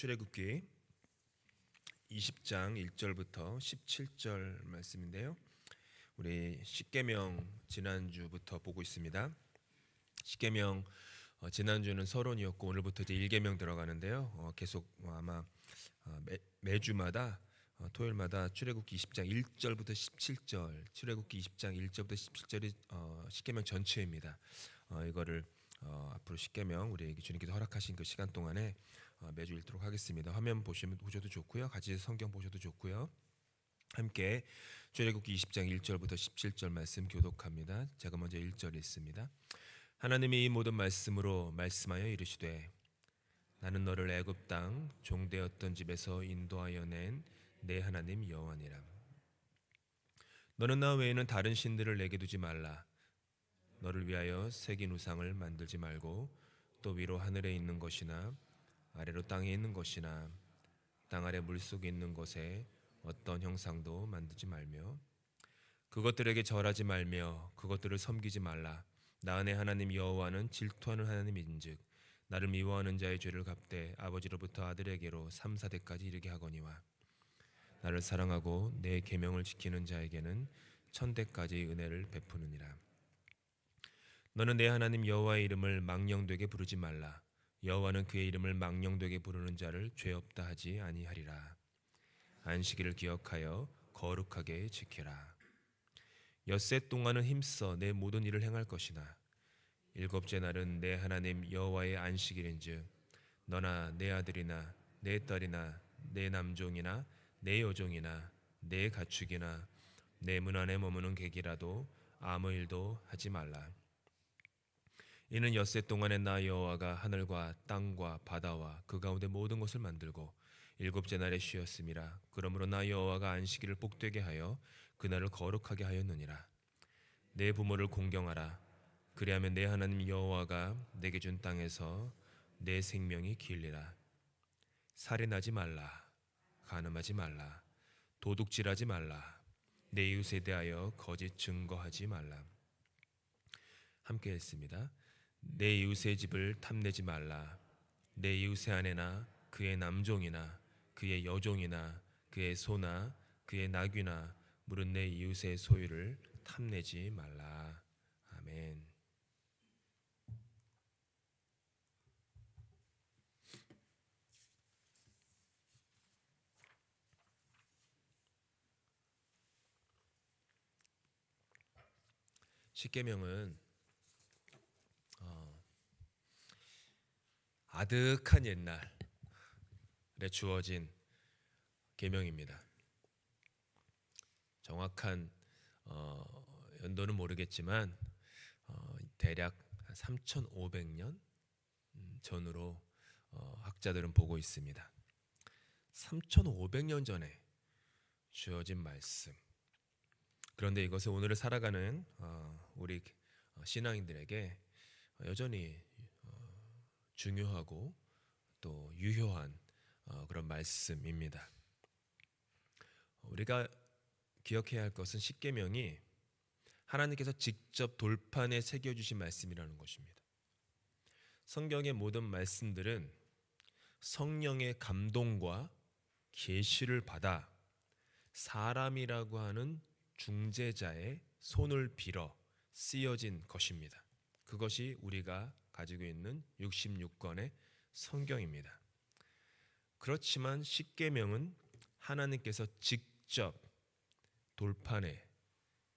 출애굽기 20장 1절부터 17절 말씀인데요. 우리 십계명 지난주부터 보고 있습니다. 십계명 지난주는 서론이었고 오늘부터 이제 1계명 들어가는데요. 계속 아마 매주마다 토요일마다 출애굽기 20장 1절부터 17절, 출애굽기 20장 1절부터 17절이 십계명 전체입니다. 이거를 앞으로 십계명 우리 주님께서 허락하신 그 시간 동안에 매주 읽도록 하겠습니다. 화면 보셔도 좋고요. 같이 성경 보셔도 좋고요. 함께 출애굽기 20장 1절부터 17절 말씀 교독합니다. 제가 먼저 1절 읽습니다. 하나님이 이 모든 말씀으로 말씀하여 이르시되 나는 너를 애굽 땅 종되었던 집에서 인도하여 낸 내 하나님 여호와니라. 너는 나 외에는 다른 신들을 내게 두지 말라. 너를 위하여 새긴 우상을 만들지 말고 또 위로 하늘에 있는 것이나 아래로 땅에 있는 것이나 땅 아래 물속에 있는 것에 어떤 형상도 만들지 말며 그것들에게 절하지 말며 그것들을 섬기지 말라. 나 내 하나님 여호와는 질투하는 하나님인즉 나를 미워하는 자의 죄를 갚되 아버지로부터 아들에게로 3, 4대까지 이르게 하거니와 나를 사랑하고 내 계명을 지키는 자에게는 1000대까지 은혜를 베푸느니라. 너는 내 하나님 여호와의 이름을 망령되게 부르지 말라. 여호와는 그의 이름을 망령되게 부르는 자를 죄 없다 하지 아니하리라. 안식일을 기억하여 거룩하게 지키라. 엿새 동안은 힘써 내 모든 일을 행할 것이나 일곱째 날은 내 하나님 여호와의 안식일인즉 너나 내 아들이나 내 딸이나 내 남종이나 내 여종이나 내 가축이나 내 문 안에 머무는 객이라도 아무 일도 하지 말라. 이는 엿새 동안에 나 여호와가 하늘과 땅과 바다와 그 가운데 모든 것을 만들고 일곱째 날에 쉬었음이라. 그러므로 나 여호와가 안식일을 복되게 하여 그날을 거룩하게 하였느니라. 내 부모를 공경하라. 그리하면 내 하나님 여호와가 내게 준 땅에서 내 생명이 길리라. 살인하지 말라. 간음하지 말라. 도둑질하지 말라. 내 이웃에 대하여 거짓 증거하지 말라. 함께 했습니다. 내 이웃의 집을 탐내지 말라. 내 이웃의 아내나 그의 남종이나 그의 여종이나 그의 소나 그의 나귀나 물은 내 이웃의 소유를 탐내지 말라. 아멘. 십계명은 아득한 옛날에 주어진 계명입니다. 정확한 연도는 모르겠지만 대략 3,500년 전으로 학자들은 보고 있습니다. 3,500년 전에 주어진 말씀. 그런데 이것을 오늘을 살아가는 우리 신앙인들에게 여전히 중요하고 또 유효한 그런 말씀입니다. 우리가 기억해야 할 것은 십계명이 하나님께서 직접 돌판에 새겨주신 말씀이라는 것입니다. 성경의 모든 말씀들은 성령의 감동과 계시를 받아 사람이라고 하는 중재자의 손을 빌어 쓰여진 것입니다. 그것이 우리가 가지고 있는 66권의 성경입니다. 그렇지만 십계명은 하나님께서 직접 돌판에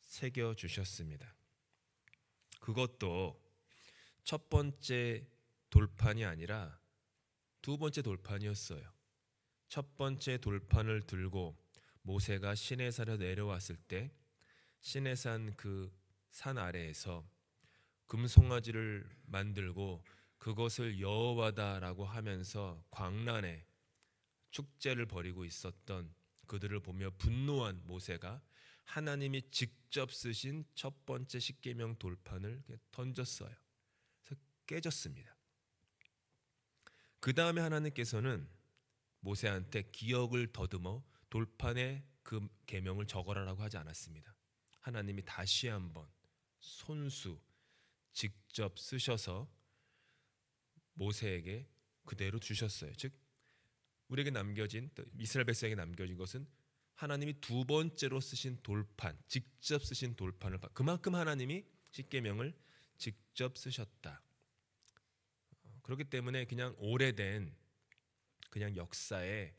새겨주셨습니다. 그것도 첫 번째 돌판이 아니라 두 번째 돌판이었어요. 첫 번째 돌판을 들고 모세가 시내산에 내려왔을 때 시내산 그 산 아래에서 금송아지를 만들고 그것을 여호와다라고 하면서 광란에 축제를 벌이고 있었던 그들을 보며 분노한 모세가 하나님이 직접 쓰신 첫 번째 십계명 돌판을 던졌어요. 그래서 깨졌습니다. 그 다음에 하나님께서는 모세한테 기억을 더듬어 돌판에 그 계명을 적어라라고 하지 않았습니다. 하나님이 다시 한번 손수 직접 쓰셔서 모세에게 그대로 주셨어요. 즉 우리에게 남겨진, 또 이스라엘 백성에게 남겨진 것은 하나님이 두 번째로 쓰신 돌판, 직접 쓰신 돌판을 그만큼 하나님이 십계명을 직접 쓰셨다. 그렇기 때문에 그냥 오래된 그냥 역사의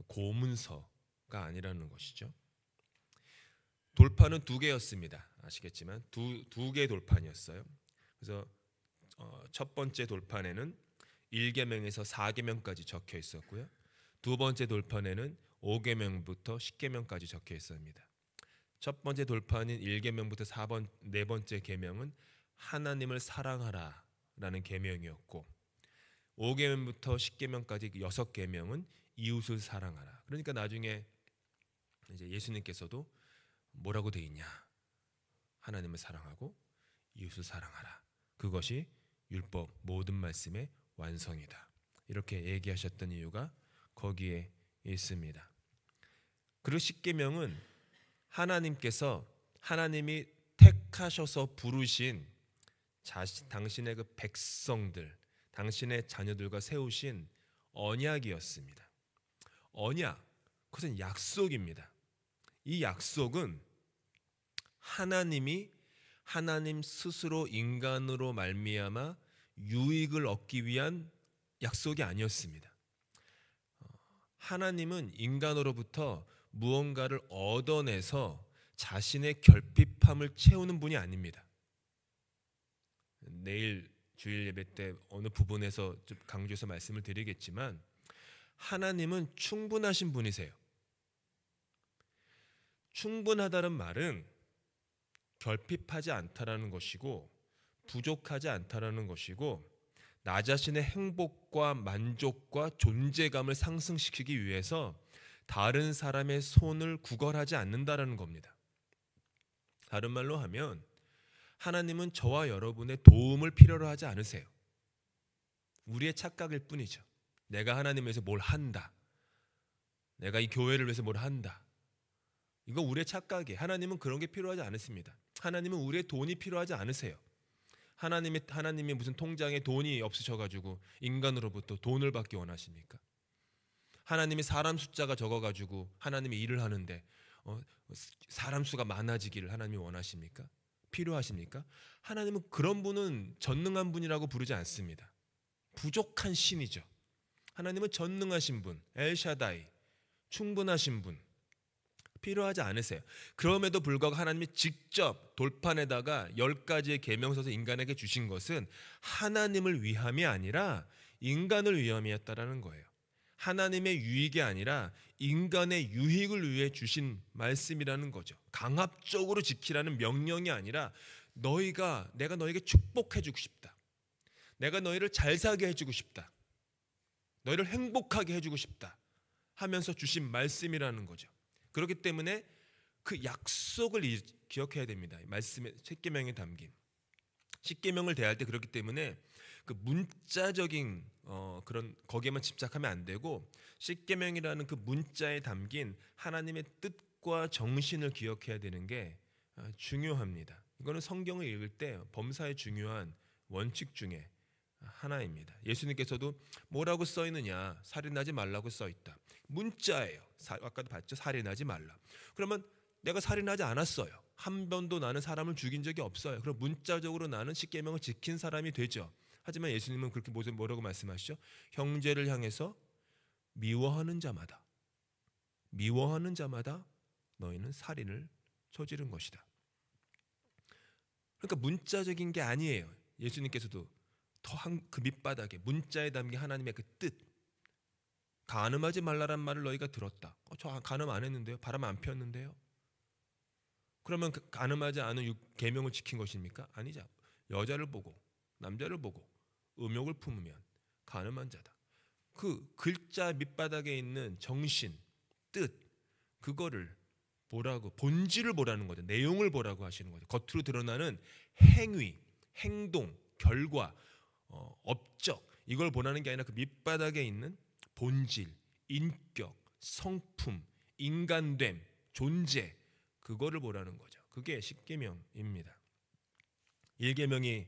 고문서가 아니라는 것이죠. 돌판은 두 개였습니다. 아시겠지만 두 개의 돌판이었어요. 그래서 첫 번째 돌판에는 1계명에서 4계명까지 적혀 있었고요. 두 번째 돌판에는 5계명부터 10계명까지 적혀 있습니다. 첫 번째 돌판인 1계명부터 네 번째 계명은 하나님을 사랑하라라는 계명이었고, 5계명부터 10계명까지 6계명은 이웃을 사랑하라. 그러니까 나중에 이제 예수님께서도 뭐라고 돼 있냐? 하나님을 사랑하고 이웃을 사랑하라. 그것이 율법 모든 말씀의 완성이다. 이렇게 얘기하셨던 이유가 거기에 있습니다. 그리고 십계명은 하나님이 택하셔서 부르신 당신의 그 백성들, 당신의 자녀들과 세우신 언약이었습니다. 언약, 그것은 약속입니다. 이 약속은 하나님 스스로 인간으로 말미암아 유익을 얻기 위한 약속이 아니었습니다. 하나님은 인간으로부터 무언가를 얻어내서 자신의 결핍함을 채우는 분이 아닙니다. 내일 주일 예배 때 어느 부분에서 좀 강조해서 말씀을 드리겠지만, 하나님은 충분하신 분이세요. 충분하다는 말은 결핍하지 않다라는 것이고, 부족하지 않다라는 것이고, 나 자신의 행복과 만족과 존재감을 상승시키기 위해서 다른 사람의 손을 구걸하지 않는다라는 겁니다. 다른 말로 하면 하나님은 저와 여러분의 도움을 필요로 하지 않으세요. 우리의 착각일 뿐이죠. 내가 하나님을 위해서 뭘 한다, 내가 이 교회를 위해서 뭘 한다, 이거 우리의 착각이에요. 하나님은 그런 게 필요하지 않으십니다. 하나님은 우리의 돈이 필요하지 않으세요. 하나님이 무슨 통장에 돈이 없으셔가지고 인간으로부터 돈을 받기 원하십니까? 하나님이 사람 숫자가 적어가지고 하나님이 일을 하는데 사람 수가 많아지기를 하나님이 원하십니까? 필요하십니까? 하나님은 그런 분은 전능한 분이라고 부르지 않습니다. 부족한 신이죠. 하나님은 전능하신 분, 엘샤다이, 충분하신 분, 필요하지 않으세요. 그럼에도 불구하고 하나님이 직접 돌판에다가 10가지의 계명 써서 인간에게 주신 것은 하나님을 위함이 아니라 인간을 위함이었다라는 거예요. 하나님의 유익이 아니라 인간의 유익을 위해 주신 말씀이라는 거죠. 강압적으로 지키라는 명령이 아니라 내가 너에게 축복해 주고 싶다, 내가 너희를 잘 살게 해주고 싶다, 너희를 행복하게 해주고 싶다 하면서 주신 말씀이라는 거죠. 그렇기 때문에 그 약속을 기억해야 됩니다. 말씀의 십계명에 담긴 십계명을 대할 때 그렇기 때문에 그 문자적인 그런 거기에만 집착하면 안 되고, 십계명이라는 그 문자에 담긴 하나님의 뜻과 정신을 기억해야 되는 게 중요합니다. 이거는 성경을 읽을 때 범사에 중요한 원칙 중에 하나입니다. 예수님께서도 뭐라고 써 있느냐? 살인하지 말라고 써 있다. 문자예요. 아까도 봤죠? 살인하지 말라. 그러면 내가 살인하지 않았어요. 한 번도 나는 사람을 죽인 적이 없어요. 그럼 문자적으로 나는 십계명을 지킨 사람이 되죠. 하지만 예수님은 그렇게 뭐라고 말씀하시죠? 형제를 향해서 미워하는 자마다 너희는 살인을 저지른 것이다. 그러니까 문자적인 게 아니에요. 예수님께서도 그 밑바닥에 문자에 담긴 하나님의 그 뜻, 간음하지 말라란 말을 너희가 들었다. 저 간음 안 했는데요, 바람 안 피웠는데요. 그러면 간음하지 않은 계명을 지킨 것입니까? 아니죠. 여자를 보고 남자를 보고 음욕을 품으면 간음한 자다. 그 글자 밑바닥에 있는 정신, 뜻, 그거를 보라고, 본질을 보라는 거죠. 내용을 보라고 하시는 거죠. 겉으로 드러나는 행위, 행동, 결과, 업적, 이걸 보라는 게 아니라 그 밑바닥에 있는 본질, 인격, 성품, 인간됨, 존재, 그거를 보라는 거죠. 그게 십계명입니다. 1계명이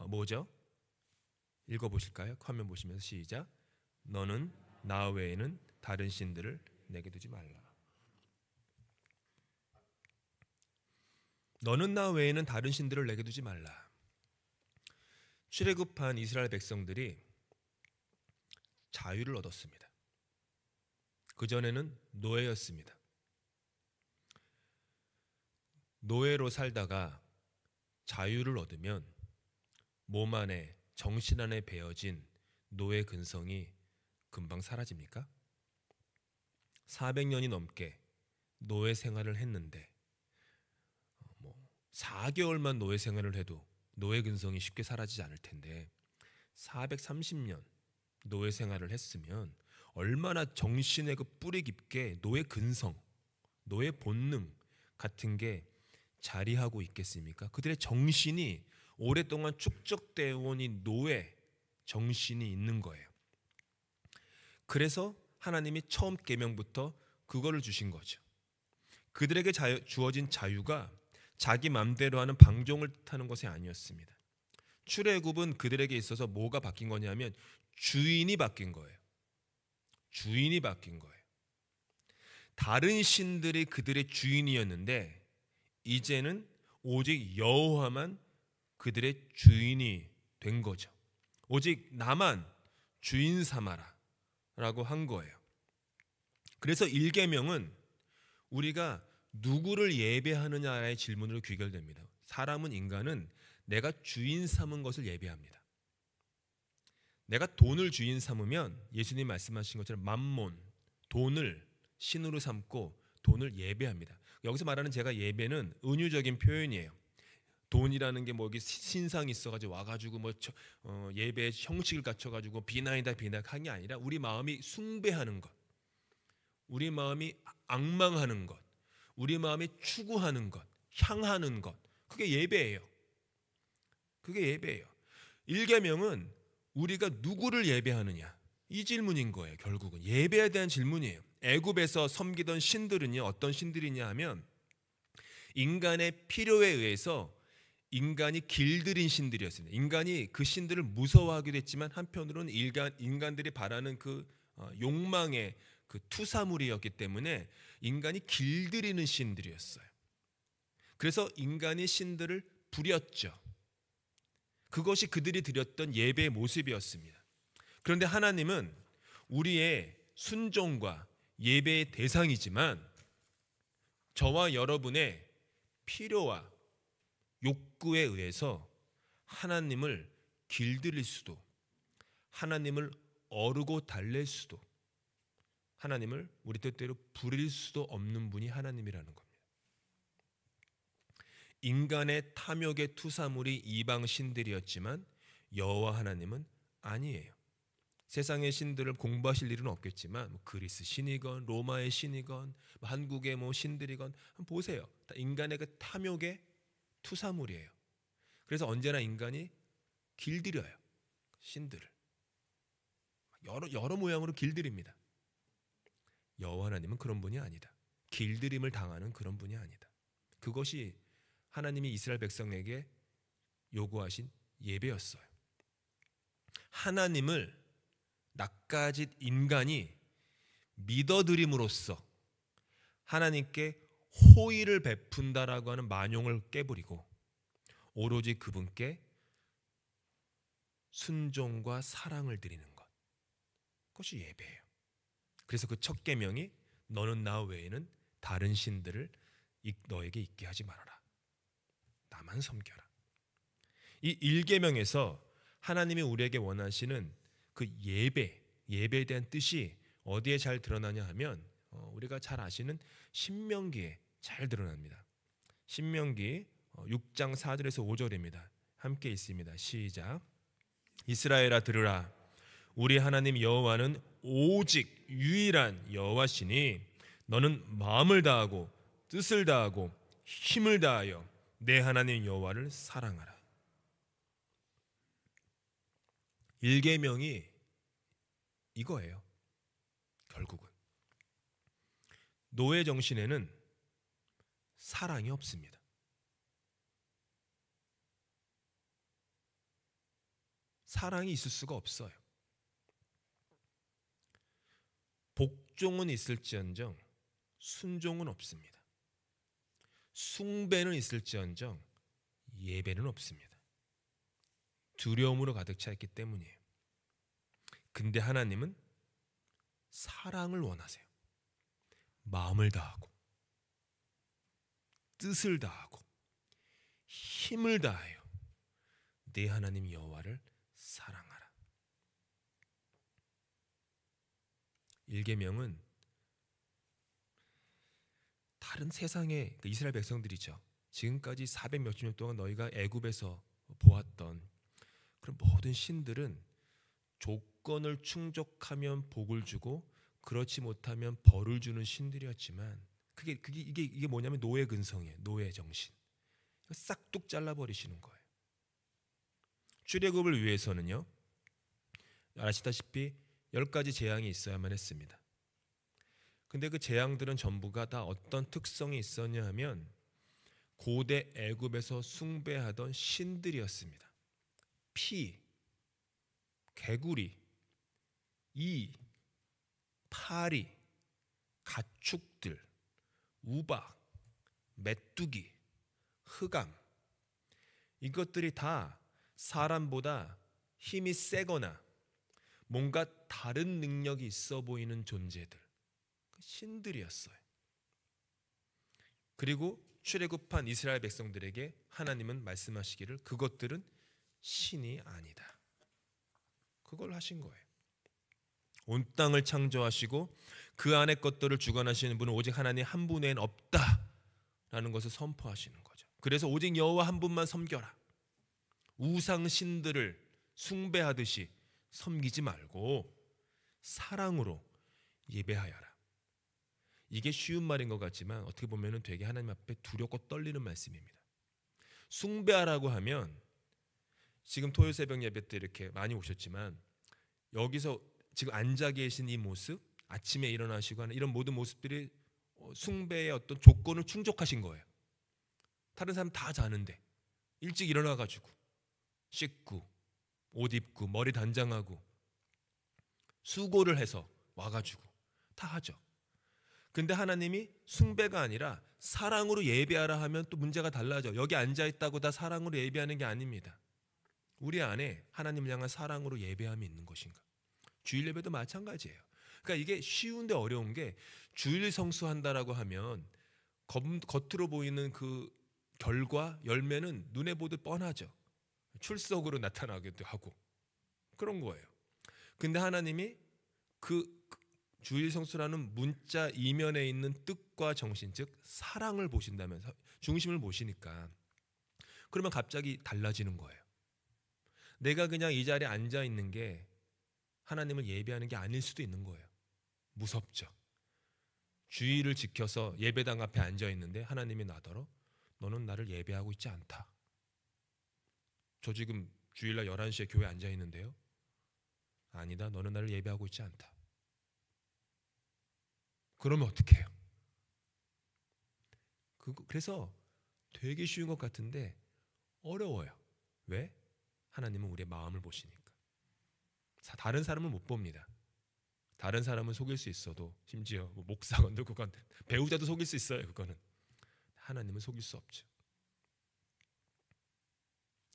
뭐죠? 읽어보실까요? 화면 보시면서 시작. 너는 나 외에는 다른 신들을 내게 두지 말라. 너는 나 외에는 다른 신들을 내게 두지 말라. 출애굽한 이스라엘 백성들이 자유를 얻었습니다. 그전에는 노예였습니다. 노예로 살다가 자유를 얻으면 몸 안에, 정신 안에 배어진 노예 근성이 금방 사라집니까? 400년이 넘게 노예 생활을 했는데 4개월만 노예 생활을 해도 노예 근성이 쉽게 사라지지 않을 텐데 430년 노예 생활을 했으면 얼마나 정신의 그 뿌리 깊게 노예 근성, 노예 본능 같은 게 자리하고 있겠습니까? 그들의 정신이 오랫동안 축적되어 온 이 노예 정신이 있는 거예요. 그래서 하나님이 처음 계명부터 그거를 주신 거죠. 그들에게 주어진 자유가 자기 맘대로 하는 방종을 뜻하는 것이 아니었습니다. 출애굽은 그들에게 있어서 뭐가 바뀐 거냐면 주인이 바뀐 거예요. 주인이 바뀐 거예요. 다른 신들이 그들의 주인이었는데 이제는 오직 여호와만 그들의 주인이 된 거죠. 오직 나만 주인 삼아라 라고 한 거예요. 그래서 1계명은 우리가 누구를 예배하느냐의 질문으로 귀결됩니다. 사람은, 인간은 내가 주인 삼은 것을 예배합니다. 내가 돈을 주인 삼으면 예수님 말씀하신 것처럼 맘몬, 돈을 신으로 삼고 돈을 예배합니다. 여기서 말하는 제가 예배는 은유적인 표현이에요. 돈이라는 게 뭐 여기 신상이 있어가지고 와가지고 뭐 예배 형식을 갖춰가지고 비나이다 비나한 게 아니라 우리 마음이 숭배하는 것, 우리 마음이 앙망하는 것, 우리 마음이 추구하는 것, 향하는 것, 그게 예배예요. 그게 예배예요. 1계명은 우리가 누구를 예배하느냐 이 질문인 거예요. 결국은 예배에 대한 질문이에요. 애굽에서 섬기던 신들은요, 어떤 신들이냐 하면 인간의 필요에 의해서 인간이 길들인 신들이었습니다. 인간이 그 신들을 무서워하기도 했지만 한편으로는 인간들이 바라는 그 욕망의 그 투사물이었기 때문에 인간이 길들이는 신들이었어요. 그래서 인간이 신들을 부렸죠. 그것이 그들이 드렸던 예배의 모습이었습니다. 그런데 하나님은 우리의 순종과 예배의 대상이지만 저와 여러분의 필요와 욕구에 의해서 하나님을 길들일 수도, 하나님을 어르고 달랠 수도, 하나님을 우리 뜻대로 부릴 수도 없는 분이 하나님이라는 겁니다. 인간의 탐욕의 투사물이 이방 신들이었지만 여호와 하나님은 아니에요. 세상의 신들을 공부하실 일은 없겠지만 그리스 신이건 로마의 신이건 한국의 신들이건 한번 보세요. 다 인간의 그 탐욕의 투사물이에요. 그래서 언제나 인간이 길들여요. 신들을 여러 모양으로 길들입니다. 여호와 하나님은 그런 분이 아니다. 길들임을 당하는 그런 분이 아니다. 그것이 하나님이 이스라엘 백성에게 요구하신 예배였어요. 하나님을 낯가짓 인간이 믿어드림으로써 하나님께 호의를 베푼다라고 하는 만용을 깨버리고 오로지 그분께 순종과 사랑을 드리는 것, 그것이 예배예요. 그래서 그 첫 계명이 너는 나 외에는 다른 신들을 너에게 있게 하지 말아라. 나만 섬겨라. 이 1계명에서 하나님이 우리에게 원하시는 그 예배에 대한 뜻이 어디에 잘 드러나냐 하면 우리가 잘 아시는 신명기에 잘 드러납니다. 신명기 6장 4절에서 5절입니다. 함께 있습니다. 시작. 이스라엘아 들으라. 우리 하나님 여호와는 오직 유일한 여호와시니 너는 마음을 다하고 뜻을 다하고 힘을 다하여 내 하나님 여호와를 사랑하라. 1계명이 이거예요. 결국은 노예 정신에는 사랑이 없습니다. 사랑이 있을 수가 없어요. 복종은 있을지언정 순종은 없습니다. 숭배는 있을지언정 예배는 없습니다. 두려움으로 가득 차 있기 때문이에요. 근데 하나님은 사랑을 원하세요. 마음을 다하고 뜻을 다하고 힘을 다하여 내 하나님 여호와를 사랑하라. 1계명은 다른 세상의 이스라엘 백성들이죠. 지금까지 400 몇십 년 동안 너희가 애굽에서 보았던 그런 모든 신들은 조건을 충족하면 복을 주고 그렇지 못하면 벌을 주는 신들이었지만 이게 뭐냐면 노예 근성이에요. 노예 정신. 싹둑 잘라버리시는 거예요. 출애굽을 위해서는요, 아시다시피 10가지 재앙이 있어야만 했습니다. 근데 그 재앙들은 전부가 다 어떤 특성이 있었냐 하면 고대 애굽에서 숭배하던 신들이었습니다. 피, 개구리, 이, 파리, 가축들, 우박, 메뚜기, 흑암, 이것들이 다 사람보다 힘이 세거나 뭔가 다른 능력이 있어 보이는 존재들, 신들이었어요. 그리고 출애굽한 이스라엘 백성들에게 하나님은 말씀하시기를 그것들은 신이 아니다. 그걸 하신 거예요. 온 땅을 창조하시고 그 안의 것들을 주관하시는 분은 오직 하나님 한 분 외엔 없다라는 것을 선포하시는 거죠. 그래서 오직 여호와 한 분만 섬겨라. 우상 신들을 숭배하듯이 섬기지 말고 사랑으로 예배하여라. 이게 쉬운 말인 것 같지만 어떻게 보면 되게 하나님 앞에 두렵고 떨리는 말씀입니다. 숭배하라고 하면 지금 토요일 새벽 예배 때 이렇게 많이 오셨지만 여기서 지금 앉아 계신 이 모습, 아침에 일어나시고 하는 이런 모든 모습들이 숭배의 어떤 조건을 충족하신 거예요. 다른 사람 다 자는데 일찍 일어나가지고 씻고 옷 입고 머리 단장하고 수고를 해서 와가지고 다 하죠. 근데 하나님이 숭배가 아니라 사랑으로 예배하라 하면 또 문제가 달라져. 여기 앉아있다고 다 사랑으로 예배하는 게 아닙니다. 우리 안에 하나님을 향한 사랑으로 예배함이 있는 것인가? 주일 예배도 마찬가지예요. 그러니까 이게 쉬운데 어려운 게 주일 성수한다라고 하면 겉으로 보이는 그 결과 열매는 눈에 보듯 뻔하죠. 출석으로 나타나기도 하고 그런 거예요. 근데 하나님이 그 주일 성수라는 문자 이면에 있는 뜻과 정신, 즉 사랑을 보신다면 중심을 보시니까 그러면 갑자기 달라지는 거예요. 내가 그냥 이 자리에 앉아 있는 게 하나님을 예배하는 게 아닐 수도 있는 거예요. 무섭죠. 주의를 지켜서 예배당 앞에 앉아 있는데 하나님이 나더러 너는 나를 예배하고 있지 않다. 저 지금 주일날 11시에 교회 앉아 있는데요. 아니다. 너는 나를 예배하고 있지 않다. 그러면 어떻게 해요? 그래서 되게 쉬운 것 같은데 어려워요. 왜? 하나님은 우리의 마음을 보시니까. 다른 사람은 못 봅니다. 다른 사람은 속일 수 있어도 심지어 목사건도 그건 배우자도 속일 수 있어요. 그거는 하나님은 속일 수 없죠.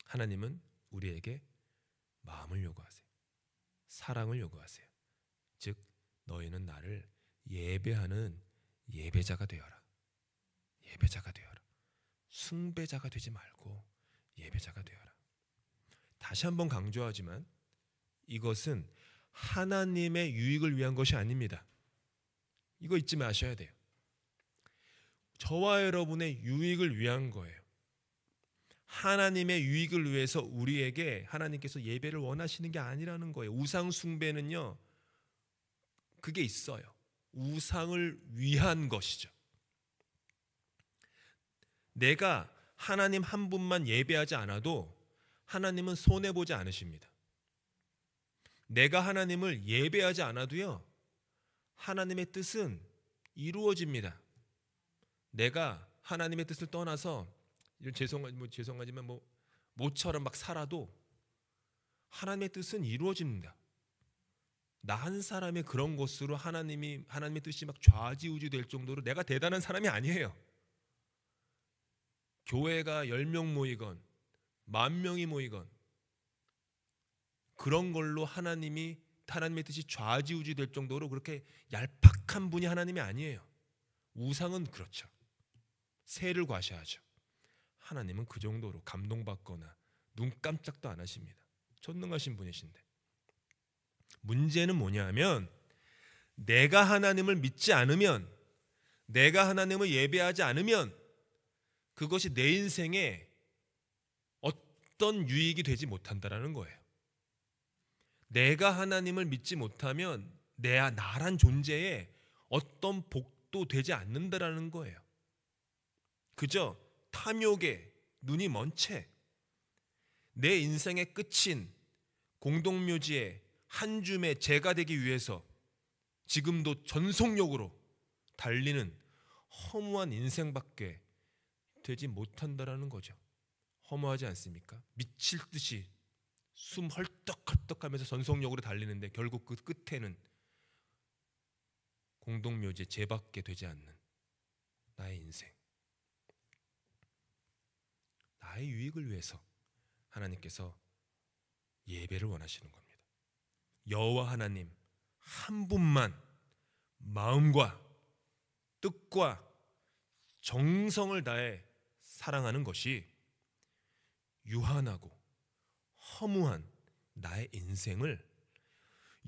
하나님은 우리에게 마음을 요구하세요. 사랑을 요구하세요. 즉 너희는 나를 예배하는 예배자가 되어라. 예배자가 되어라. 숭배자가 되지 말고 예배자가 되어라. 다시 한번 강조하지만 이것은 하나님의 유익을 위한 것이 아닙니다. 이거 잊지 마셔야 돼요. 저와 여러분의 유익을 위한 거예요. 하나님의 유익을 위해서 우리에게 하나님께서 예배를 원하시는 게 아니라는 거예요. 우상 숭배는요, 그게 있어요. 우상을 위한 것이죠. 내가 하나님 한 분만 예배하지 않아도 하나님은 손해보지 않으십니다. 내가 하나님을 예배하지 않아도요, 하나님의 뜻은 이루어집니다. 내가 하나님의 뜻을 떠나서 죄송하지만 모처럼 막 살아도 하나님의 뜻은 이루어집니다. 나 한 사람의 그런 것으로 하나님의 뜻이 막 좌지우지 될 정도로 내가 대단한 사람이 아니에요. 교회가 10명 모이건 10,000명이 모이건 그런 걸로 하나님의 뜻이 좌지우지 될 정도로 그렇게 얄팍한 분이 하나님이 아니에요. 우상은 그렇죠. 새를 과시하죠. 하나님은 그 정도로 감동받거나 눈 깜짝도 안 하십니다. 전능하신 분이신데. 문제는 뭐냐면 내가 하나님을 믿지 않으면, 내가 하나님을 예배하지 않으면 그것이 내 인생에 어떤 유익이 되지 못한다라는 거예요. 내가 하나님을 믿지 못하면 나란 존재에 어떤 복도 되지 않는다라는 거예요. 그저 탐욕에 눈이 먼 채 내 인생의 끝인 공동묘지에 한 줌의 재가 되기 위해서 지금도 전속력으로 달리는 허무한 인생밖에 되지 못한다라는 거죠. 허무하지 않습니까? 미칠 듯이 숨 헐떡헐떡하면서 전속력으로 달리는데 결국 그 끝에는 공동묘지에 재밖에 되지 않는 나의 인생. 나의 유익을 위해서 하나님께서 예배를 원하시는 겁니다. 여호와 하나님 한 분만 마음과 뜻과 정성을 다해 사랑하는 것이 유한하고 허무한 나의 인생을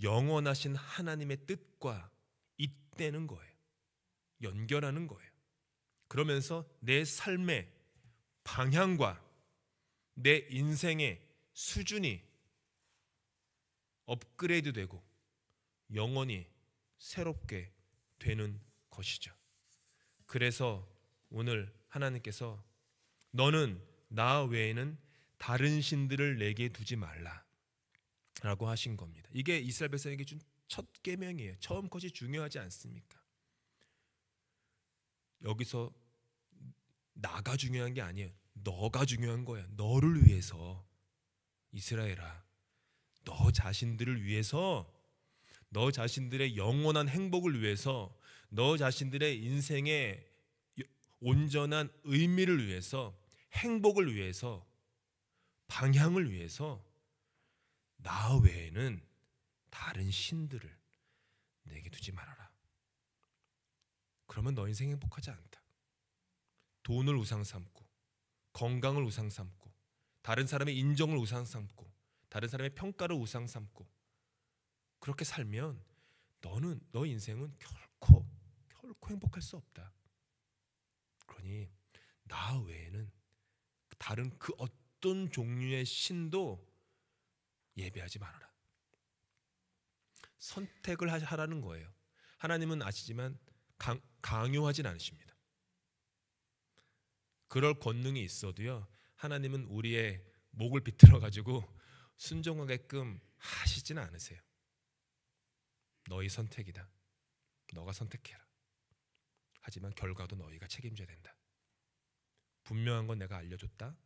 영원하신 하나님의 뜻과 잇대는 거예요. 연결하는 거예요. 그러면서 내 삶의 방향과 내 인생의 수준이 업그레이드 되고 영원히 새롭게 되는 것이죠. 그래서 오늘 하나님께서 너는 나 외에는 다른 신들을 내게 두지 말라 라고 하신 겁니다. 이게 이스라엘 백성에게 준 첫 계명이에요. 처음 것이 중요하지 않습니까? 여기서 나가 중요한 게 아니에요. 너가 중요한 거야. 너를 위해서, 이스라엘아, 너 자신들을 위해서, 너 자신들의 영원한 행복을 위해서, 너 자신들의 인생의 온전한 의미를 위해서, 행복을 위해서, 방향을 위해서 나 외에는 다른 신들을 내게 두지 말아라. 그러면 너 인생 행복하지 않다. 돈을 우상 삼고, 건강을 우상 삼고, 다른 사람의 인정을 우상 삼고, 다른 사람의 평가를 우상 삼고, 그렇게 살면 너 인생은 결코 행복할 수 없다. 그러니 나 외에는 다른 그 어떤 종류의 신도 예배하지 말아라. 선택을 하라는 거예요. 하나님은 아시지만 강요하진 않으십니다. 그럴 권능이 있어도요, 하나님은 우리의 목을 비틀어 가지고 순종하게끔 하시지는 않으세요. 너희 선택이다. 너가 선택해라. 하지만 결과도 너희가 책임져야 된다. 분명한 건 내가 알려줬다.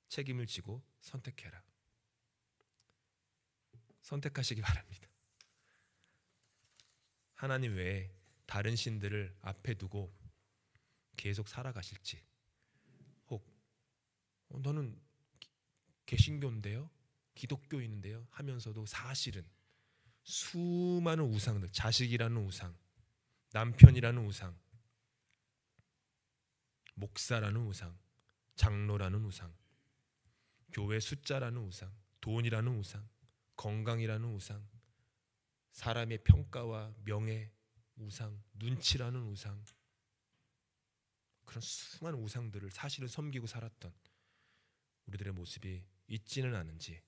책임을 지고 선택해라. 선택하시기 바랍니다. 하나님 외에 다른 신들을 앞에 두고 계속 살아가실지, 혹 너는 개신교인데요, 기독교인인데요 하면서도 사실은 수많은 우상들, 자식이라는 우상, 남편이라는 우상, 목사라는 우상, 장로라는 우상, 교회 숫자라는 우상, 돈이라는 우상, 건강이라는 우상, 사람의 평가와 명예 우상, 눈치라는 우상, 그런 수많은 우상들을 사실은 섬기고 살았던 우리들의 모습이 있지는 않은지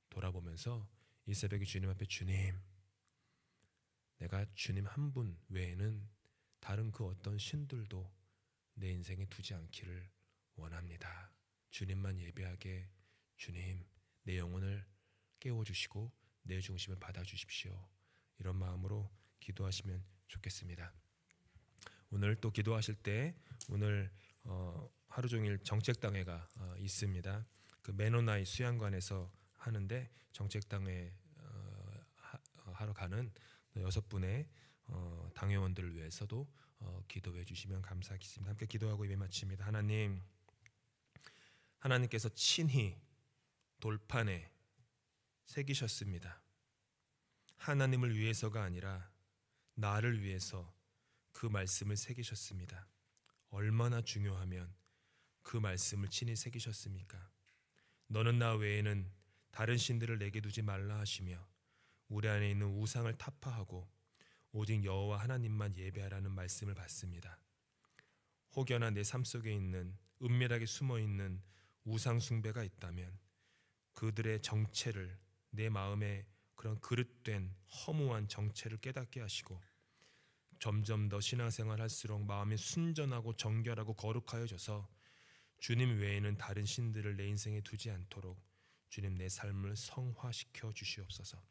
돌아보면서 이 새벽에 주님 앞에, 주님, 내가 주님 한 분 외에는 다른 그 어떤 신들도 내 인생에 두지 않기를 원합니다. 주님만 예배하게 주님 내 영혼을 깨워주시고 내 중심을 받아주십시오. 이런 마음으로 기도하시면 좋겠습니다. 오늘 또 기도하실 때 오늘 하루 종일 정책당회가 있습니다. 그 메노나이 수양관에서 하는데 정책당회 하러 가는 6분의 당회원들을 위해서도 기도해 주시면 감사하겠습니다. 함께 기도하고 예배 마칩니다. 하나님께서 친히 돌판에 새기셨습니다. 하나님을 위해서가 아니라 나를 위해서 그 말씀을 새기셨습니다. 얼마나 중요하면 그 말씀을 친히 새기셨습니까? 너는 나 외에는 다른 신들을 내게 두지 말라 하시며 우리 안에 있는 우상을 타파하고 오직 여호와 하나님만 예배하라는 말씀을 받습니다. 혹여나 내 삶 속에 있는 은밀하게 숨어있는 우상 숭배가 있다면 그들의 정체를, 내 마음에 그런 그릇된 허무한 정체를 깨닫게 하시고 점점 더 신앙생활 할수록 마음이 순전하고 정결하고 거룩하여져서 주님 외에는 다른 신들을 내 인생에 두지 않도록 주님 내 삶을 성화시켜 주시옵소서.